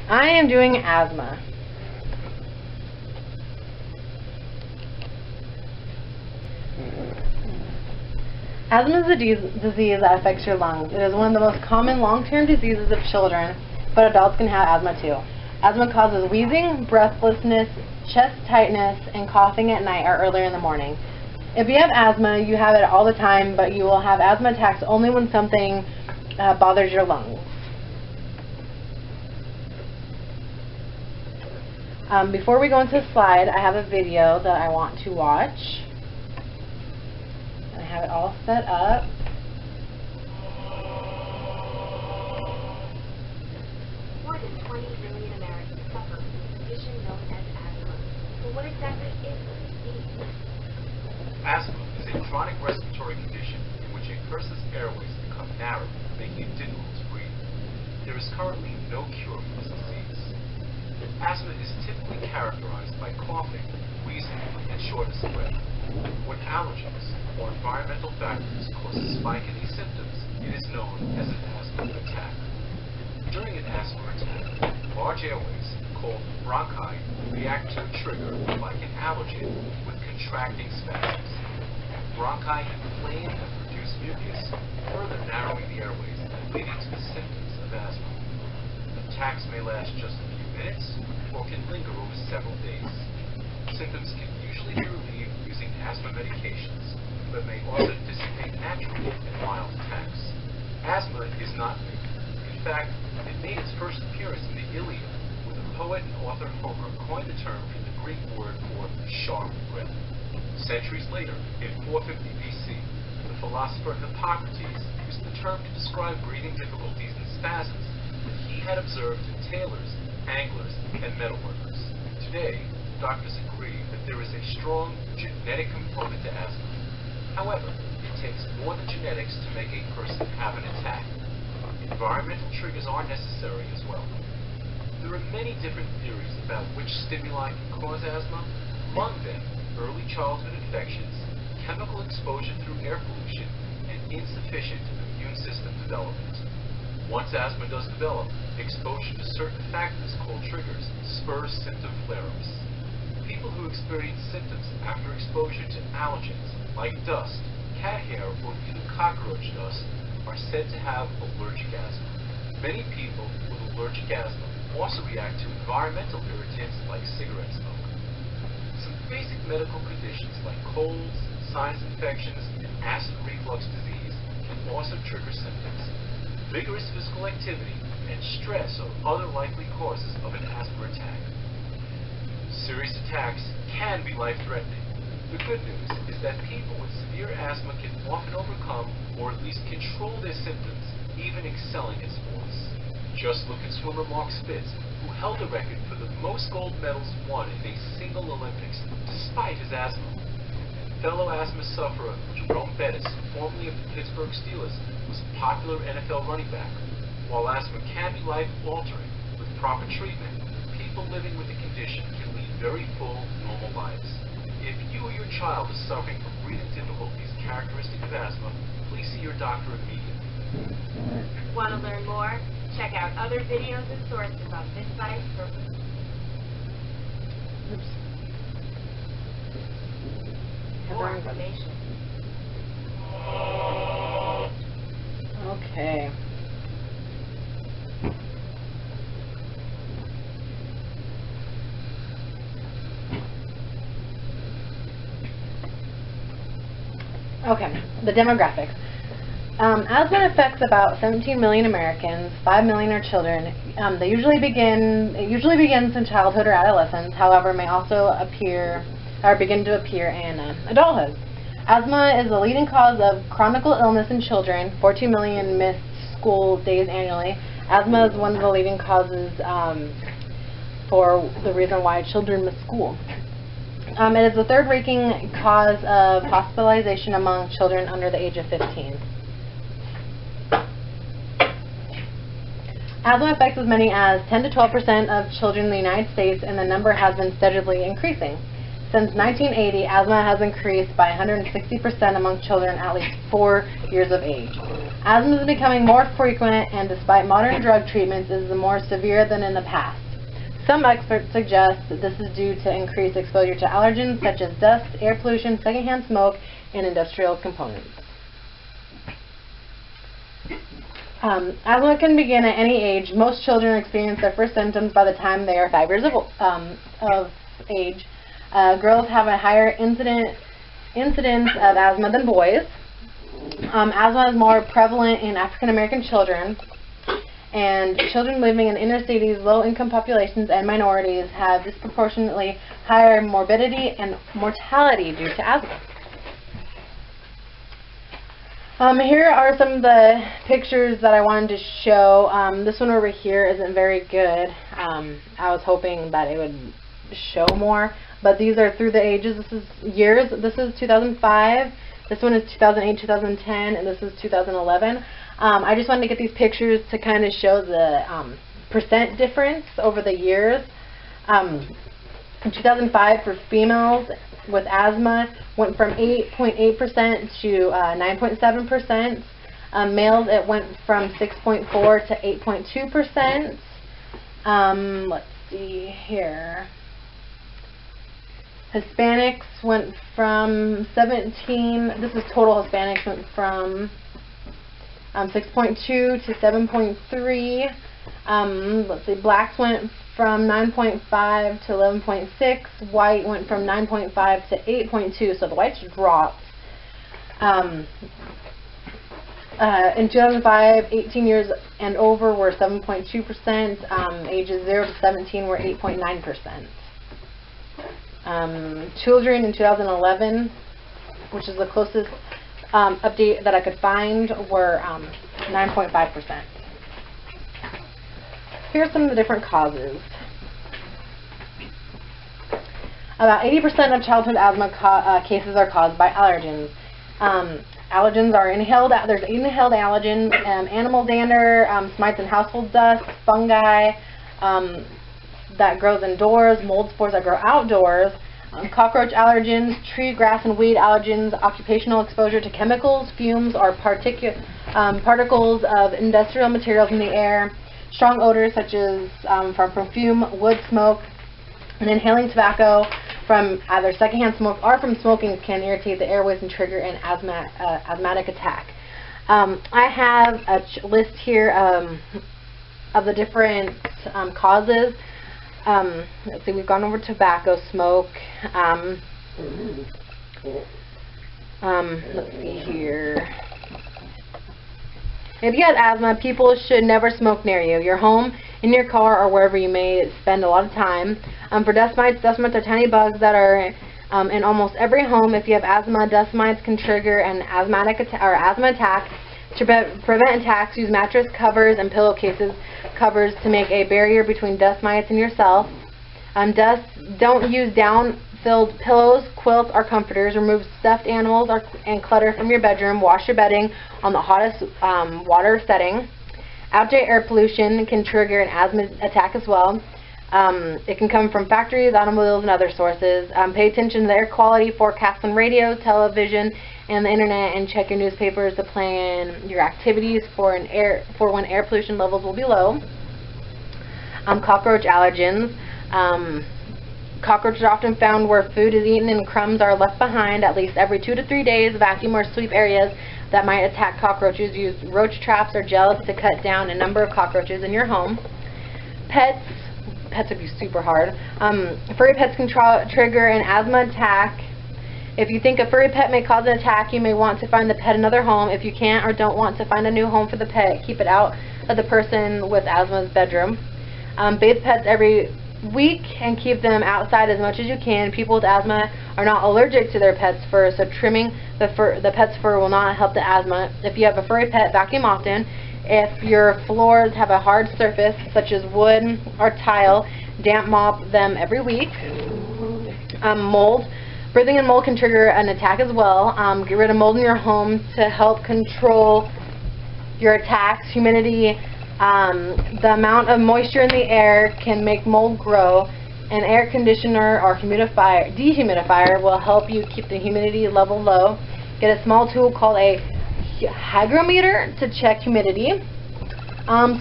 I am doing asthma. Asthma is a disease that affects your lungs. It is one of the most common long-term diseases of children, but adults can have asthma too. Asthma causes wheezing, breathlessness, chest tightness, and coughing at night or earlier in the morning. If you have asthma, you have it all the time, but you will have asthma attacks only when something bothers your lungs. Before we go into the slide, I have a video that I want to watch. I have it all set up. More than 20 million Americans suffer from a condition known as asthma. But what exactly is this disease? Asthma is a chronic respiratory condition in which a person's airways become narrow, making it difficult to breathe. There is currently no cure for this disease. Asthma is typically characterized by coughing, wheezing, and shortness of breath. When allergens or environmental factors cause a spike in these symptoms, it is known as an asthma attack. During an asthma attack, large airways, called bronchi, react to a trigger like an allergen with contracting spasms. Bronchi inflame and produce mucus, further narrowing the airways and leading to the symptoms of asthma. Attacks may last just a few minutes or can linger over several days. Symptoms can usually be relieved using asthma medications, but may also dissipate naturally in mild attacks. Asthma is not new. In fact, it made its first appearance in the Iliad, where the poet and author Homer coined the term from the Greek word for sharp breath. Centuries later, in 450 BC, the philosopher Hippocrates used the term to describe breathing difficulties and spasms that he had observed in tailors, anglers, and metalworkers. Today, doctors agree that there is a strong genetic component to asthma. However, it takes more than genetics to make a person have an attack. Environmental triggers are necessary as well. There are many different theories about which stimuli can cause asthma. Among them, early childhood infections, chemical exposure through air pollution, and insufficient immune system development. Once asthma does develop, exposure to certain factors called triggers spurs symptom flare-ups. People who experience symptoms after exposure to allergens like dust, cat hair, or even cockroach dust are said to have allergic asthma. Many people with allergic asthma also react to environmental irritants like cigarette smoke. Some basic medical conditions like colds, sinus infections, and acid reflux disease can also trigger symptoms. Vigorous physical activity and stress are other likely causes of an asthma attack. Serious attacks can be life-threatening. The good news is that people with severe asthma can often overcome or at least control their symptoms, even excelling in sports. Just look at swimmer Mark Spitz, who held the record for the most gold medals won in a single Olympics, despite his asthma. Fellow asthma sufferer Jerome Bettis, formerly of the Pittsburgh Steelers, was a popular NFL running back. While asthma can be life-altering, with proper treatment, people living with the condition can lead very full, normal lives. If you or your child is suffering from breathing difficulties characteristic of asthma, please see your doctor immediately. Want to learn more? Check out other videos and sources on this site for more information. Okay. Okay, the demographics. Asthma affects about 17 million Americans. 5 million are children. It usually begins in childhood or adolescence. However, may also begin to appear in adulthood. Asthma is the leading cause of chronic illness in children. 14 million miss school days annually. Asthma is one of the leading causes for the reason why children miss school. It is the third-ranking cause of hospitalization among children under the age of 15. Asthma affects as many as 10 to 12% of children in the United States, and the number has been steadily increasing. Since 1980, asthma has increased by 160% among children at least 4 years of age. Asthma is becoming more frequent, and despite modern drug treatments, is more severe than in the past. Some experts suggest that this is due to increased exposure to allergens such as dust, air pollution, secondhand smoke, and industrial components. Asthma can begin at any age. Most children experience their first symptoms by the time they are 5 years of age. Girls have a higher incidence of asthma than boys. Asthma is more prevalent in African American children, and children living in inner cities, low-income populations, and minorities have disproportionately higher morbidity and mortality due to asthma. Here are some of the pictures that I wanted to show. This one over here isn't very good. I was hoping that it would show more, but these are through the ages. This is years. This is 2005. This one is 2008, 2010, and this is 2011. I just wanted to get these pictures to kind of show the percent difference over the years. In 2005, for females with asthma, went from 8.8% to 9.7%. Males, it went from 6.4 to 8.2%. Let's see here. Hispanics went from 17, this is total Hispanics, went from 6.2 to 7.3. Let's see, blacks went from 9.5 to 11.6. White went from 9.5 to 8.2, so the whites dropped. In 2005, 18 years and over were 7.2%. Ages 0 to 17 were 8.9%. Children in 2011, which is the closest update that I could find, were 9.5%. Here are some of the different causes. About 80% of childhood asthma cases are caused by allergens. Allergens are inhaled. There's inhaled allergens, animal dander, mites and household dust, fungi that grows indoors, mold spores that grow outdoors, cockroach allergens, tree, grass, and weed allergens, occupational exposure to chemicals, fumes, or particles of industrial materials in the air, strong odors such as from perfume, wood smoke, and inhaling tobacco from either secondhand smoke or from smoking can irritate the airways and trigger an asthmatic attack. I have a list here of the different causes. Let's see, we've gone over tobacco smoke. Let's see here. If you have asthma, people should never smoke near you, your home, in your car, or wherever you may spend a lot of time. For dust mites are tiny bugs that are in almost every home. If you have asthma, dust mites can trigger an asthma attack. To prevent attacks, use mattress covers and pillowcases covers to make a barrier between dust mites and yourself. Don't use down-filled pillows, quilts, or comforters. Remove stuffed animals and clutter from your bedroom. Wash your bedding on the hottest water setting. Outdoor air pollution can trigger an asthma attack as well. It can come from factories, automobiles, and other sources. Pay attention to the air quality forecasts on radio, television, and the internet, and check your newspapers to plan your activities for when air pollution levels will be low. Cockroach allergens. Cockroaches are often found where food is eaten and crumbs are left behind. At least every 2 to 3 days, vacuum or sweep areas that might attack cockroaches. Use roach traps or gels to cut down a number of cockroaches in your home. Pets would be super hard. Furry pets can trigger an asthma attack. If you think a furry pet may cause an attack, you may want to find the pet another home. If you can't or don't want to find a new home for the pet, keep it out of the person with asthma's bedroom. Bathe pets every week and keep them outside as much as you can. People with asthma are not allergic to their pet's fur, so trimming the pet's fur will not help the asthma. If you have a furry pet, vacuum often. If your floors have a hard surface, such as wood or tile, damp mop them every week. Mold. Breathing in mold can trigger an attack as well. Get rid of mold in your home to help control your attacks. Humidity. The amount of moisture in the air can make mold grow. An air conditioner or dehumidifier will help you keep the humidity level low. Get a small tool called a hygrometer to check humidity.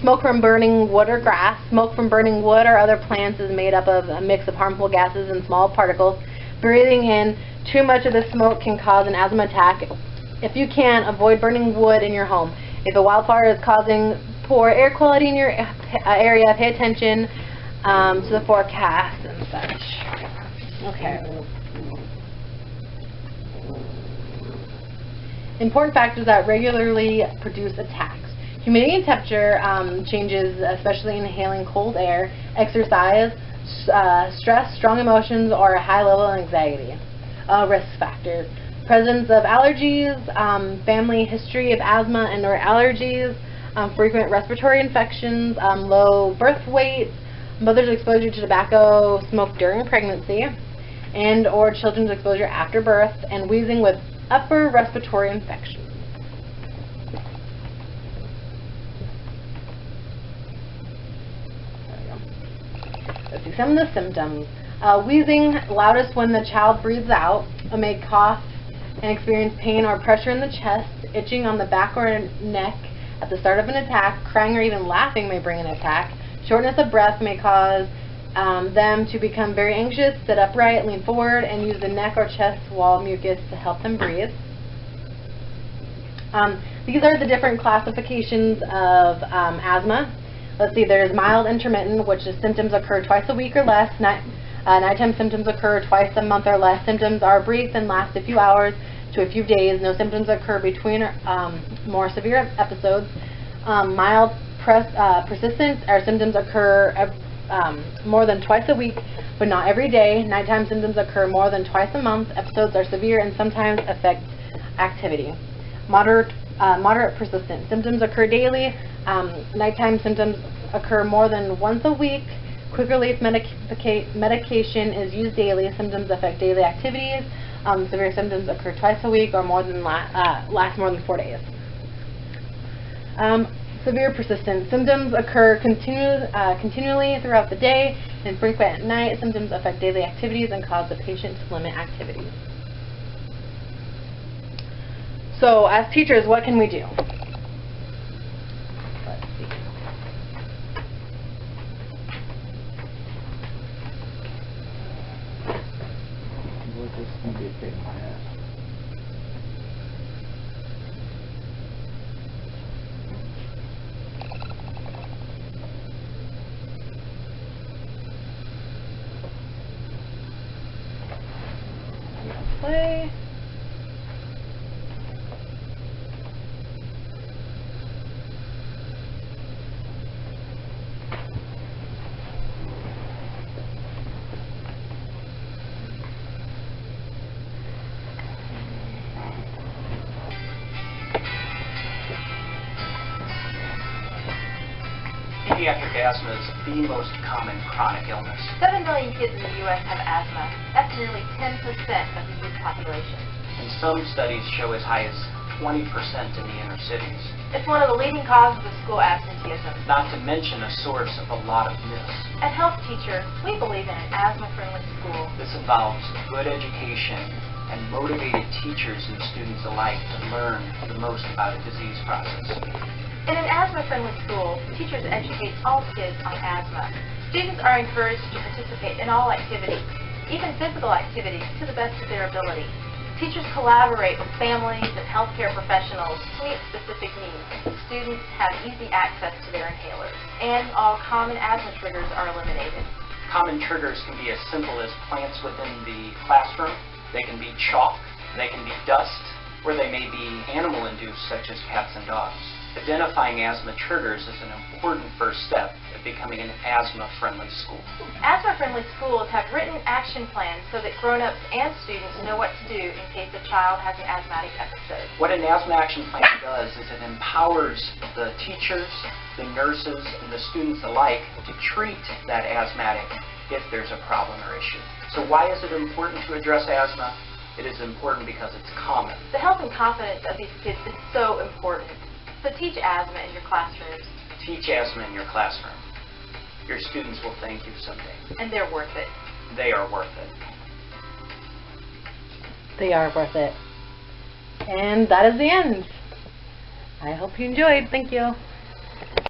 Smoke from burning wood or grass. Smoke from burning wood or other plants is made up of a mix of harmful gases and small particles. Breathing in too much of the smoke can cause an asthma attack. If you can, avoid burning wood in your home. If a wildfire is causing poor air quality in your area, pay attention to the forecast and such. Okay. Important factors that regularly produce attacks. Humidity and temperature changes, especially inhaling cold air, exercise, stress, strong emotions, or a high level of anxiety. Risk factors. Presence of allergies, family history of asthma and or allergies, frequent respiratory infections, low birth weight, mother's exposure to tobacco smoke during pregnancy, and or children's exposure after birth, and wheezing with upper respiratory infections. Let's see some of the symptoms. Wheezing, loudest when the child breathes out, may cough and experience pain or pressure in the chest, itching on the back or neck at the start of an attack, crying or even laughing may bring an attack, shortness of breath may cause them to become very anxious, sit upright, lean forward, and use the neck or chest wall mucus to help them breathe. These are the different classifications of asthma. Let's see, there's mild intermittent, which is symptoms occur twice a week or less. Nighttime symptoms occur twice a month or less. Symptoms are brief and last a few hours to a few days. No symptoms occur between more severe episodes. Mild persistent, our symptoms occur more than twice a week, but not every day. Nighttime symptoms occur more than twice a month. Episodes are severe and sometimes affect activity. Moderate persistent. Symptoms occur daily. Nighttime symptoms occur more than once a week. Quick relief medication is used daily. Symptoms affect daily activities. Severe symptoms occur twice a week or more than last more than 4 days. Severe persistent. Symptoms occur continually throughout the day and frequent at night. Symptoms affect daily activities and cause the patient to limit activities. So, as teachers, what can we do? Let's see. This is going to be a pain in my ass. Play. Pediatric asthma is the most common chronic illness. 7 million kids in the U.S. have asthma. That's nearly 10% of the youth population. And some studies show as high as 20% in the inner cities. It's one of the leading causes of school absenteeism. Not to mention a source of a lot of myths. At Health Teacher, we believe in an asthma-friendly school. This involves good education and motivated teachers and students alike to learn the most about a disease process. In an asthma-friendly school, teachers educate all kids on asthma. Students are encouraged to participate in all activities, even physical activities, to the best of their ability. Teachers collaborate with families and healthcare professionals to meet specific needs. Students have easy access to their inhalers, and all common asthma triggers are eliminated. Common triggers can be as simple as plants within the classroom. They can be chalk, they can be dust, or they may be animal-induced, such as cats and dogs. Identifying asthma triggers is an important first step in becoming an asthma-friendly school. Asthma-friendly schools have written action plans so that grown-ups and students know what to do in case a child has an asthmatic episode. What an asthma action plan does is it empowers the teachers, the nurses, and the students alike to treat that asthmatic if there's a problem or issue. So why is it important to address asthma? It is important because it's common. The health and confidence of these kids is so important. So teach asthma in your classrooms. Teach asthma in your classroom. Your students will thank you someday. And they're worth it. They are worth it. They are worth it. And that is the end. I hope you enjoyed. Thank you.